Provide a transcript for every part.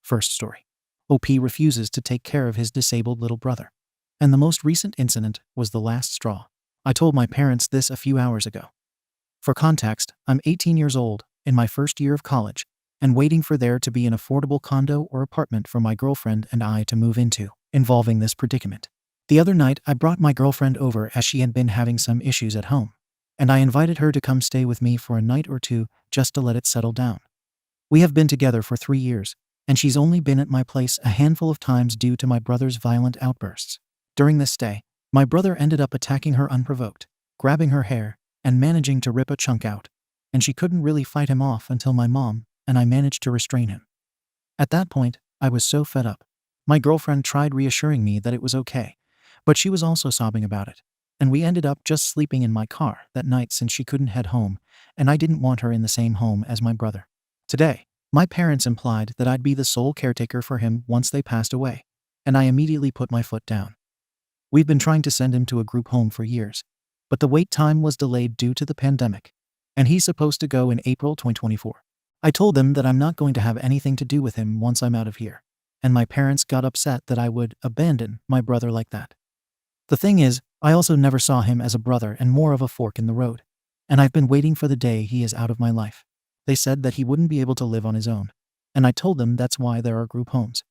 First story. OP refuses to take care of his disabled little brother. And the most recent incident was the last straw. I told my parents this a few hours ago. For context, I'm 18 years old, in my first year of college, and waiting for there to be an affordable condo or apartment for my girlfriend and I to move into, involving this predicament. The other night, I brought my girlfriend over as she had been having some issues at home, and I invited her to come stay with me for a night or two just to let it settle down. We have been together for 3 years, and she's only been at my place a handful of times due to my brother's violent outbursts. During this stay, my brother ended up attacking her unprovoked, grabbing her hair, and managing to rip a chunk out, and she couldn't really fight him off until my mom and I managed to restrain him. At that point, I was so fed up. My girlfriend tried reassuring me that it was okay, but she was also sobbing about it, and we ended up just sleeping in my car that night since she couldn't head home, and I didn't want her in the same home as my brother. Today, my parents implied that I'd be the sole caretaker for him once they passed away, and I immediately put my foot down. We've been trying to send him to a group home for years, but the wait time was delayed due to the pandemic, and he's supposed to go in April 2024. I told them that I'm not going to have anything to do with him once I'm out of here, and my parents got upset that I would abandon my brother like that. The thing is, I also never saw him as a brother and more of a fork in the road, and I've been waiting for the day he is out of my life. They said that he wouldn't be able to live on his own, and I told them that's why there are group homes.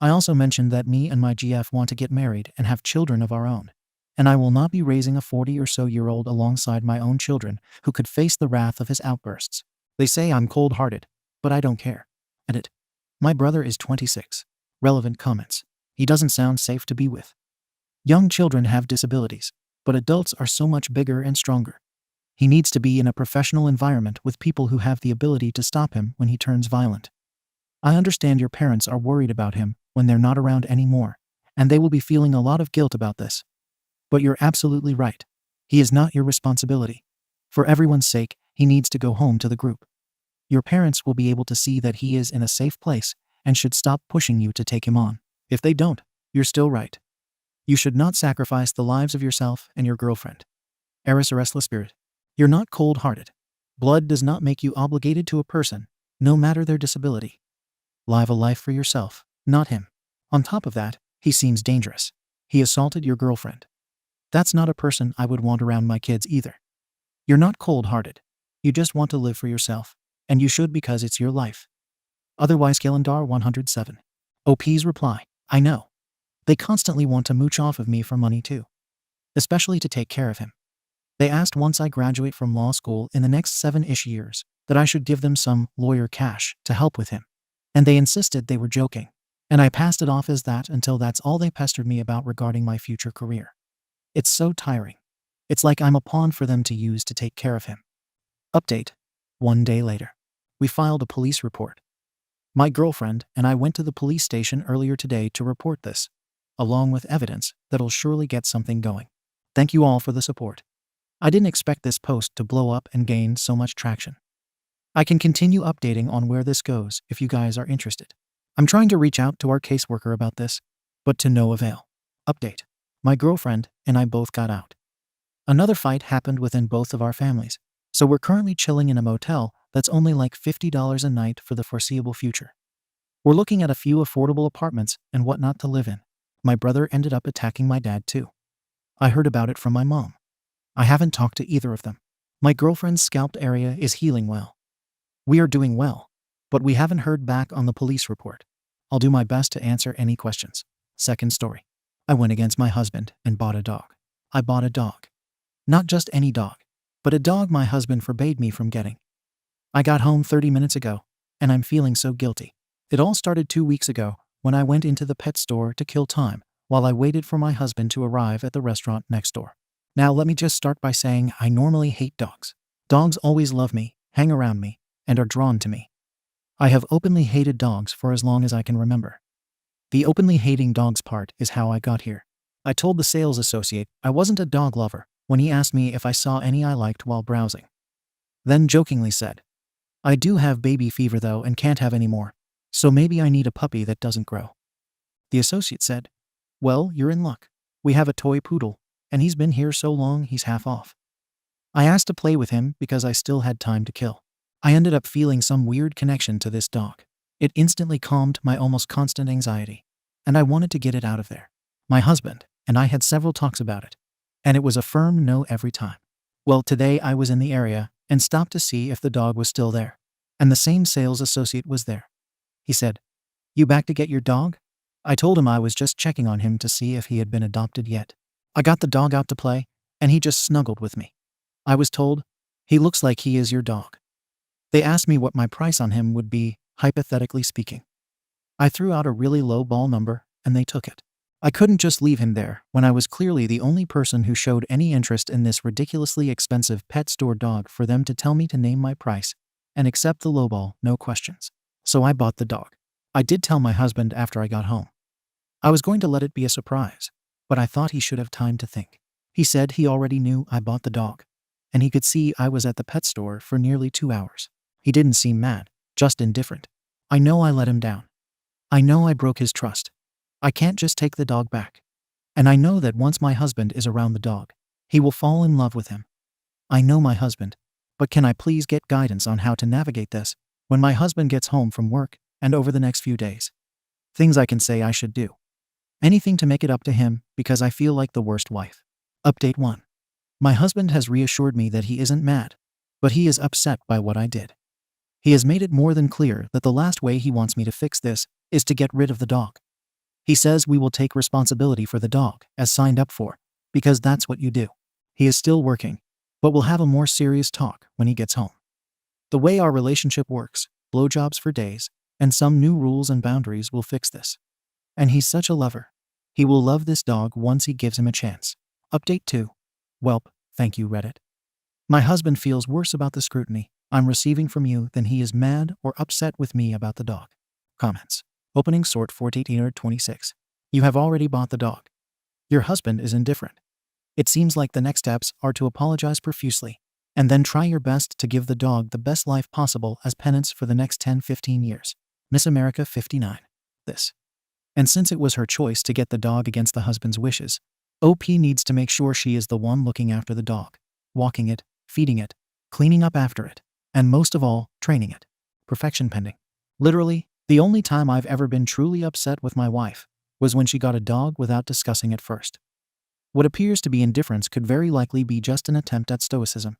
I also mentioned that me and my GF want to get married and have children of our own, and I will not be raising a 40 or so year old alongside my own children who could face the wrath of his outbursts. They say I'm cold-hearted, but I don't care. Edit. My brother is 26. Relevant comments. He doesn't sound safe to be with. Young children have disabilities, but adults are so much bigger and stronger. He needs to be in a professional environment with people who have the ability to stop him when he turns violent. I understand your parents are worried about him when they're not around anymore, and they will be feeling a lot of guilt about this. But you're absolutely right. He is not your responsibility. For everyone's sake, he needs to go home to the group. Your parents will be able to see that he is in a safe place and should stop pushing you to take him on. If they don't, you're still right. You should not sacrifice the lives of yourself and your girlfriend. Eris a restless spirit. You're not cold-hearted. Blood does not make you obligated to a person, no matter their disability. Live a life for yourself, not him. On top of that, he seems dangerous. He assaulted your girlfriend. That's not a person I would want around my kids either. You're not cold-hearted. You just want to live for yourself, and you should because it's your life. Otherwise, Calendar 107. OP's reply. I know. They constantly want to mooch off of me for money too. Especially to take care of him. They asked once I graduate from law school in the next 7-ish years that I should give them some lawyer cash to help with him. And they insisted they were joking. And I passed it off as that until that's all they pestered me about regarding my future career. It's so tiring. It's like I'm a pawn for them to use to take care of him. Update. 1 day later. We filed a police report. My girlfriend and I went to the police station earlier today to report this, along with evidence that'll surely get something going. Thank you all for the support. I didn't expect this post to blow up and gain so much traction. I can continue updating on where this goes if you guys are interested. I'm trying to reach out to our caseworker about this, but to no avail. Update. My girlfriend and I both got out. Another fight happened within both of our families, so we're currently chilling in a motel that's only like $50 a night for the foreseeable future. We're looking at a few affordable apartments and whatnot to live in. My brother ended up attacking my dad too. I heard about it from my mom. I haven't talked to either of them. My girlfriend's scalped area is healing well. We are doing well, but we haven't heard back on the police report. I'll do my best to answer any questions. Second story. I went against my husband and bought a dog. I bought a dog. Not just any dog, but a dog my husband forbade me from getting. I got home 30 minutes ago, and I'm feeling so guilty. It all started 2 weeks ago when I went into the pet store to kill time while I waited for my husband to arrive at the restaurant next door. Now let me just start by saying I normally hate dogs. Dogs always love me, hang around me, and are drawn to me. I have openly hated dogs for as long as I can remember. The openly hating dogs part is how I got here. I told the sales associate I wasn't a dog lover when he asked me if I saw any I liked while browsing. Then jokingly said, I do have baby fever though and can't have any more, so maybe I need a puppy that doesn't grow. The associate said, well, you're in luck. We have a toy poodle, and he's been here so long he's half off. I asked to play with him because I still had time to kill. I ended up feeling some weird connection to this dog. It instantly calmed my almost constant anxiety, and I wanted to get it out of there. My husband and I had several talks about it, and it was a firm no every time. Well, today I was in the area and stopped to see if the dog was still there, and the same sales associate was there. He said, "You back to get your dog?" I told him I was just checking on him to see if he had been adopted yet. I got the dog out to play, and he just snuggled with me. I was told, "He looks like he is your dog." They asked me what my price on him would be, hypothetically speaking. I threw out a really low ball number, and they took it. I couldn't just leave him there when I was clearly the only person who showed any interest in this ridiculously expensive pet store dog for them to tell me to name my price and accept the lowball, no questions. So I bought the dog. I did tell my husband after I got home. I was going to let it be a surprise, but I thought he should have time to think. He said he already knew I bought the dog, and he could see I was at the pet store for nearly 2 hours. He didn't seem mad, just indifferent. I know I let him down. I know I broke his trust. I can't just take the dog back. And I know that once my husband is around the dog, he will fall in love with him. I know my husband, but can I please get guidance on how to navigate this when my husband gets home from work and over the next few days? Things I can say I should do. Anything to make it up to him because I feel like the worst wife. Update 1. My husband has reassured me that he isn't mad, but he is upset by what I did. He has made it more than clear that the last way he wants me to fix this is to get rid of the dog. He says we will take responsibility for the dog, as signed up for, because that's what you do. He is still working, but we'll have a more serious talk when he gets home. The way our relationship works, blowjobs for days, and some new rules and boundaries will fix this. And he's such a lover. He will love this dog once he gives him a chance. Update 2. Welp, thank you, Reddit. My husband feels worse about the scrutiny I'm receiving from you than he is mad or upset with me about the dog. Comments. Opening sort 1426. You have already bought the dog. Your husband is indifferent. It seems like the next steps are to apologize profusely, and then try your best to give the dog the best life possible as penance for the next 10-15 years. Miss America 59. This. And since it was her choice to get the dog against the husband's wishes, OP needs to make sure she is the one looking after the dog, walking it, feeding it, cleaning up after it, and most of all, training it. Perfection pending. Literally, the only time I've ever been truly upset with my wife was when she got a dog without discussing it first. What appears to be indifference could very likely be just an attempt at stoicism.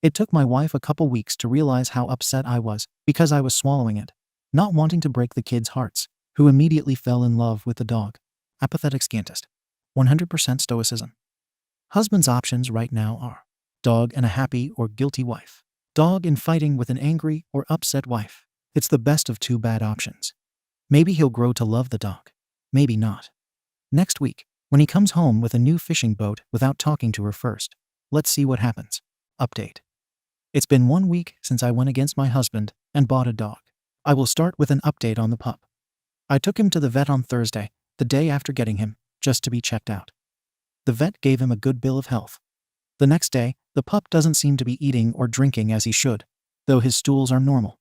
It took my wife a couple weeks to realize how upset I was because I was swallowing it, not wanting to break the kids' hearts, who immediately fell in love with the dog. Apathetic scantist. 100% stoicism. Husband's options right now are dog and a happy or guilty wife. Dog in fighting with an angry or upset wife. It's the best of 2 bad options. Maybe he'll grow to love the dog. Maybe not. Next week, when he comes home with a new fishing boat without talking to her first, let's see what happens. Update. It's been 1 week since I went against my husband and bought a dog. I will start with an update on the pup. I took him to the vet on Thursday, the day after getting him, just to be checked out. The vet gave him a good bill of health. The next day, the pup doesn't seem to be eating or drinking as he should, though his stools are normal.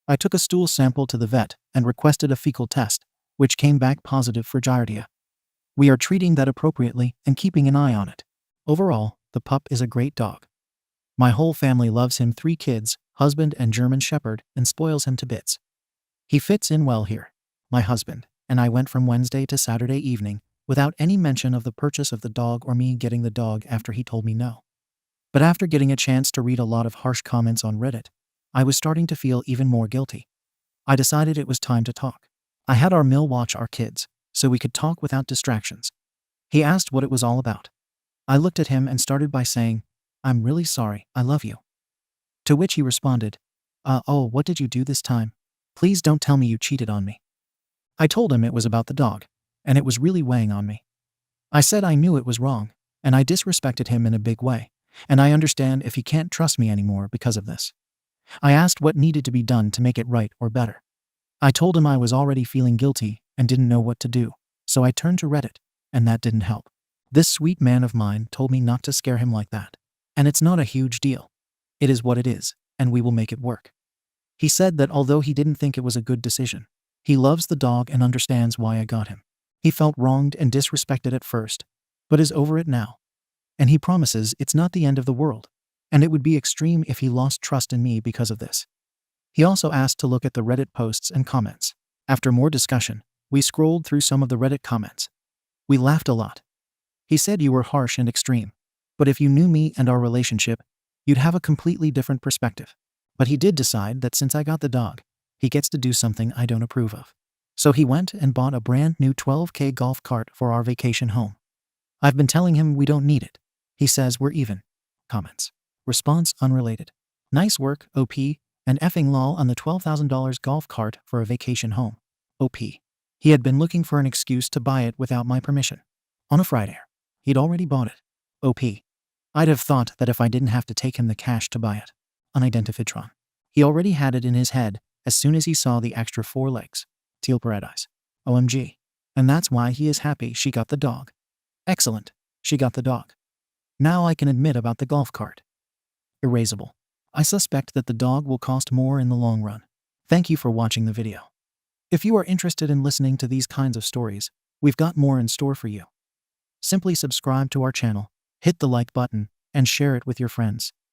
I took a stool sample to the vet and requested a fecal test, which came back positive for giardia. We are treating that appropriately and keeping an eye on it. Overall, the pup is a great dog. My whole family loves him, 3 kids, husband and German Shepherd, and spoils him to bits. He fits in well here. My husband and I went from Wednesday to Saturday evening without any mention of the purchase of the dog or me getting the dog after he told me no. But after getting a chance to read a lot of harsh comments on Reddit, I was starting to feel even more guilty. I decided it was time to talk. I had our mill watch our kids, so we could talk without distractions. He asked what it was all about. I looked at him and started by saying, "I'm really sorry, I love you." To which he responded, "Oh, what did you do this time? Please don't tell me you cheated on me." I told him it was about the dog, and it was really weighing on me. I said I knew it was wrong, and I disrespected him in a big way, and I understand if he can't trust me anymore because of this. I asked what needed to be done to make it right or better. I told him I was already feeling guilty and didn't know what to do, so I turned to Reddit, and that didn't help. This sweet man of mine told me not to scare him like that, and it's not a huge deal. It is what it is, and we will make it work. He said that although he didn't think it was a good decision, he loves the dog and understands why I got him. He felt wronged and disrespected at first, but is over it now. And he promises it's not the end of the world, and it would be extreme if he lost trust in me because of this. He also asked to look at the Reddit posts and comments. After more discussion, we scrolled through some of the Reddit comments. We laughed a lot. He said you were harsh and extreme, but if you knew me and our relationship, you'd have a completely different perspective. But he did decide that since I got the dog, he gets to do something I don't approve of. So he went and bought a brand new $12K golf cart for our vacation home. I've been telling him we don't need it. He says we're even. Comments. Response unrelated. Nice work, OP, and effing lol on the $12,000 golf cart for a vacation home. OP. He had been looking for an excuse to buy it without my permission. On a Friday. He'd already bought it. OP. I'd have thought that if I didn't have to take him the cash to buy it. Unidentified. He already had it in his head as soon as he saw the extra 4 legs. Teal Paradise. OMG. And that's why he is happy she got the dog. Excellent. She got the dog. Now I can admit about the golf cart. Erasable. I suspect that the dog will cost more in the long run. Thank you for watching the video. If you are interested in listening to these kinds of stories, we've got more in store for you. Simply subscribe to our channel, hit the like button, and share it with your friends.